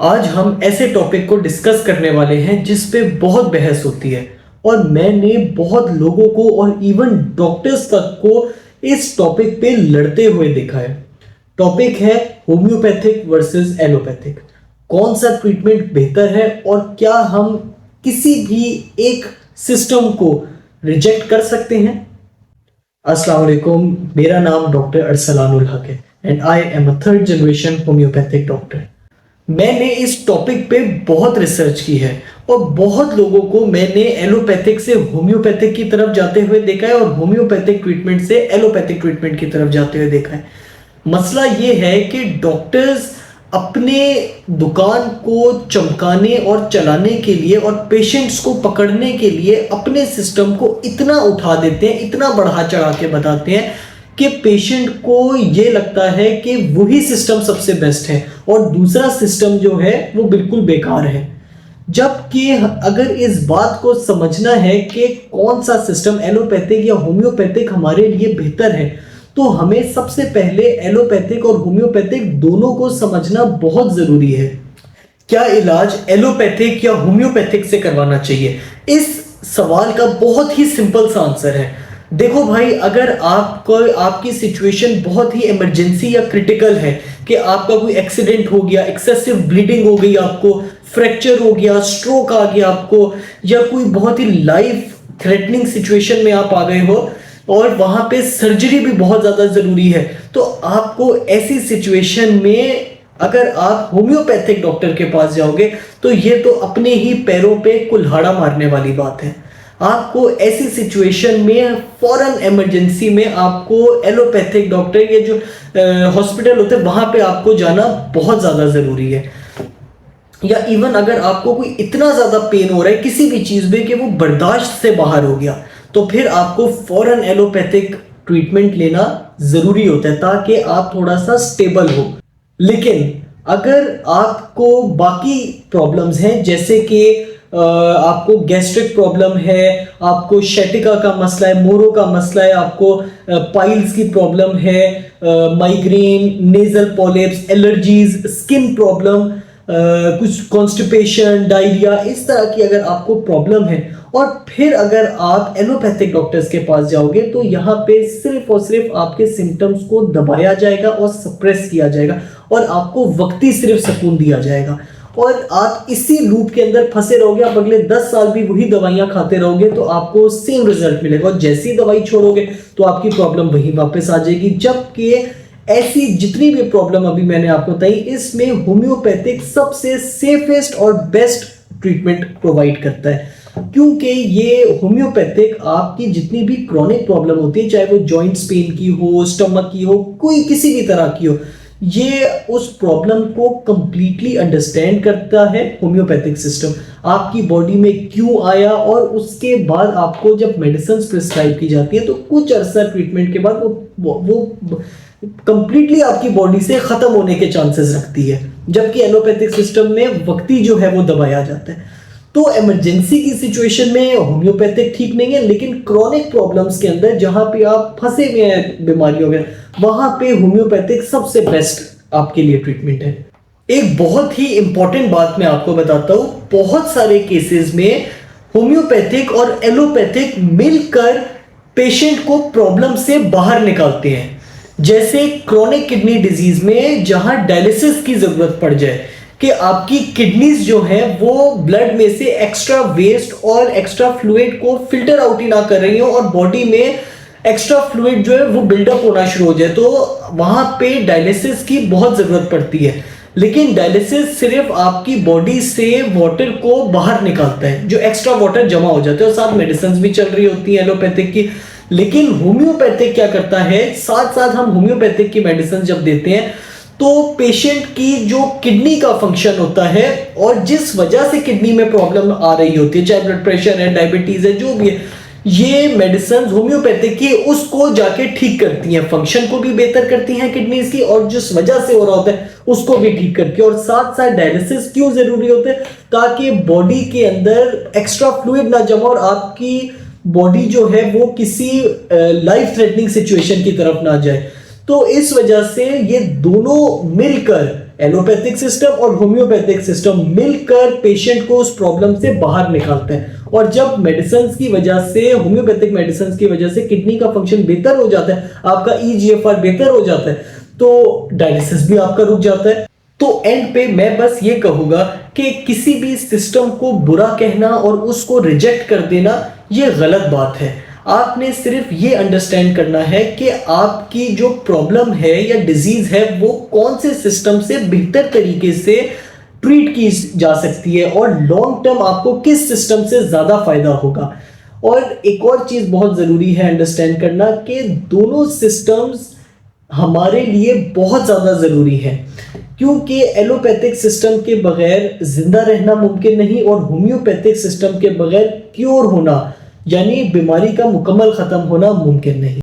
आज हम ऐसे टॉपिक को डिस्कस करने वाले हैं जिस पे बहुत बहस होती है और मैंने बहुत लोगों को और इवन डॉक्टर्स तक को इस टॉपिक पे लड़ते हुए देखा है। टॉपिक है होम्योपैथिक वर्सेस एलोपैथिक। कौन सा ट्रीटमेंट बेहतर है और क्या हम किसी भी एक सिस्टम को रिजेक्ट कर सकते हैं। अस्सलाम वालेकुम, मेरा नाम डॉक्टर अरसलानुल हक है and I am a third generation homeopathic doctor. मैंने इस टॉपिक पे बहुत रिसर्च की है और बहुत लोगों को मैंने एलोपैथिक से होम्योपैथिक की तरफ जाते हुए देखा है और होम्योपैथिक ट्रीटमेंट से एलोपैथिक ट्रीटमेंट की तरफ जाते हुए देखा है। मसला ये है कि डॉक्टर्स अपने दुकान को चमकाने और चलाने के लिए और पेशेंट्स को पकड़ने के लिए अपने सिस्टम को इतना उठा देते हैं, इतना बढ़ा चढ़ा के बताते हैं कि पेशेंट को ये लगता है कि वही सिस्टम सबसे बेस्ट है और दूसरा सिस्टम जो है वो बिल्कुल बेकार है। जबकि अगर इस बात को समझना है कि कौन सा सिस्टम एलोपैथिक या होम्योपैथिक हमारे लिए बेहतर है, तो हमें सबसे पहले एलोपैथिक और होम्योपैथिक दोनों को समझना बहुत जरूरी है। क्या इलाज एलोपैथिक या होम्योपैथिक से करवाना चाहिए? इस सवाल का बहुत ही सिंपल सा आंसर है। देखो भाई, अगर आपको आपकी सिचुएशन बहुत ही इमरजेंसी या क्रिटिकल है कि आपका कोई एक्सीडेंट हो गया, एक्सेसिव ब्लीडिंग हो गई, आपको फ्रैक्चर हो गया, स्ट्रोक आ गया आपको, या कोई बहुत ही लाइफ थ्रेटनिंग सिचुएशन में आप आ गए हो और वहां पे सर्जरी भी बहुत ज्यादा जरूरी है, तो आपको ऐसी सिचुएशन में अगर आप होम्योपैथिक डॉक्टर के पास जाओगे तो ये तो अपने ही पैरों पे कुल्हाड़ा मारने वाली बात है। आपको ऐसी सिचुएशन में फौरन इमरजेंसी में आपको एलोपैथिक डॉक्टर के जो हॉस्पिटल होते हैं वहां पे आपको जाना बहुत ज्यादा जरूरी है। या इवन अगर आपको कोई इतना ज्यादा पेन हो रहा है किसी भी चीज में कि वो बर्दाश्त से बाहर हो गया, तो फिर आपको फौरन एलोपैथिक ट्रीटमेंट लेना जरूरी होता है ताकि आप थोड़ा सा स्टेबल हो। लेकिन अगर आपको बाकी प्रॉब्लम्स हैं, जैसे कि आपको गैस्ट्रिक प्रॉब्लम है, आपको शैटिका का मसला है, मोरो का मसला है, आपको पाइल्स की प्रॉब्लम है, migraine, nasal polyps, allergies, skin problem, कुछ कॉन्स्टिपेशन, डायरिया, इस तरह की अगर आपको प्रॉब्लम है और फिर अगर आप एलोपैथिक डॉक्टर्स के पास जाओगे तो यहाँ पे सिर्फ और सिर्फ आपके सिम्टम्स को दबाया जाएगा और सप्रेस किया जाएगा और आपको वक्ती सिर्फ सुकून दिया जाएगा और आप इसी लूप के अंदर फंसे रहोगे। आप अगले 10 साल भी वही दवाइयां खाते रहोगे तो आपको सेम रिजल्ट मिलेगा और जैसी दवाई छोड़ोगे तो आपकी प्रॉब्लम वही वापस आ जाएगी। जबकि ऐसी जितनी भी प्रॉब्लम अभी मैंने आपको बताई, इसमें होम्योपैथिक सबसे सेफेस्ट और बेस्ट ट्रीटमेंट प्रोवाइड करता है, क्योंकि ये होम्योपैथिक आपकी जितनी भी क्रॉनिक प्रॉब्लम होती है, चाहे वो जॉइंट्स पेन की हो, स्टमक की हो, कोई किसी भी तरह की हो, ये उस प्रॉब्लम को कंप्लीटली अंडरस्टैंड करता है। होम्योपैथिक सिस्टम आपकी बॉडी में क्यों आया और उसके बाद आपको जब मेडिसिन प्रिस्क्राइब की जाती है तो कुछ अरसा ट्रीटमेंट के बाद वो कंप्लीटली आपकी बॉडी से खत्म होने के चांसेस रखती है, जबकि एलोपैथिक सिस्टम में वक्ती जो है वो दबाया जाता है। तो इमरजेंसी की सिचुएशन में होम्योपैथिक ठीक नहीं है, लेकिन क्रॉनिक प्रॉब्लम्स के अंदर जहां पे आप फंसे हुए हैं बीमारियों में, वहां पे होम्योपैथिक सबसे बेस्ट आपके लिए ट्रीटमेंट है। एक बहुत ही इंपॉर्टेंट बात मैं आपको बताता हूं, बहुत सारे केसेस में होम्योपैथिक और एलोपैथिक मिलकर पेशेंट को प्रॉब्लम से बाहर निकालते हैं। जैसे क्रॉनिक किडनी डिजीज में जहां डायलिसिस की जरूरत पड़ जाए कि आपकी किडनीज जो है वो ब्लड में से एक्स्ट्रा वेस्ट और एक्स्ट्रा फ्लूइड को फिल्टर आउट ही ना कर रही हो और बॉडी में एक्स्ट्रा फ्लूइड जो है वो बिल्डअप होना शुरू हो जाए, तो वहां पे डायलिसिस की बहुत जरूरत पड़ती है। लेकिन डायलिसिस सिर्फ आपकी बॉडी से वाटर को बाहर निकालता है, जो एक्स्ट्रा वाटर जमा हो जाता है, और साथ मेडिसिन भी चल रही होती है एलोपैथिक की। लेकिन होम्योपैथिक क्या करता है, साथ साथ हम होम्योपैथिक की मेडिसिन जब देते हैं तो पेशेंट की जो किडनी का फंक्शन होता है और जिस वजह से किडनी में प्रॉब्लम आ रही होती है, चाहे ब्लड प्रेशर है, डायबिटीज है, जो भी है, ये मेडिसिन होम्योपैथिक की उसको जाके ठीक करती हैं, फंक्शन को भी बेहतर करती हैं किडनीज की और जिस वजह से हो रहा होता है उसको भी ठीक करती है। और साथ साथ डायलिसिस क्यों जरूरी होता है, ताकि बॉडी के अंदर एक्स्ट्रा फ्लूइड ना जमा और आपकी बॉडी जो है वो किसी लाइफ थ्रेटनिंग सिचुएशन की तरफ ना जाए। तो इस वजह से ये दोनों मिलकर एलोपैथिक सिस्टम और होम्योपैथिक सिस्टम मिलकर पेशेंट को उस प्रॉब्लम से बाहर निकालते हैं। और जब मेडिसिन की वजह से, होम्योपैथिक मेडिसिन की वजह से किडनी का फंक्शन बेहतर हो जाता है, आपका ईजीएफआर बेहतर हो जाता है, तो डायलिसिस भी आपका रुक जाता है। तो एंड पे मैं बस ये कहूंगा कि किसी भी सिस्टम को बुरा कहना और उसको रिजेक्ट कर देना ये गलत बात है। आपने सिर्फ ये अंडरस्टैंड करना है कि आपकी जो प्रॉब्लम है या डिजीज है वो कौन से सिस्टम से बेहतर तरीके से ट्रीट की जा सकती है और लॉन्ग टर्म आपको किस सिस्टम से ज्यादा फायदा होगा। और एक और चीज बहुत जरूरी है अंडरस्टैंड करना कि दोनों सिस्टम्स हमारे लिए बहुत ज्यादा जरूरी है, क्योंकि एलोपैथिक सिस्टम के बगैर जिंदा रहना मुमकिन नहीं और होम्योपैथिक सिस्टम के बगैर क्योर होना यानी बीमारी का मुकम्मल खत्म होना मुमकिन नहीं।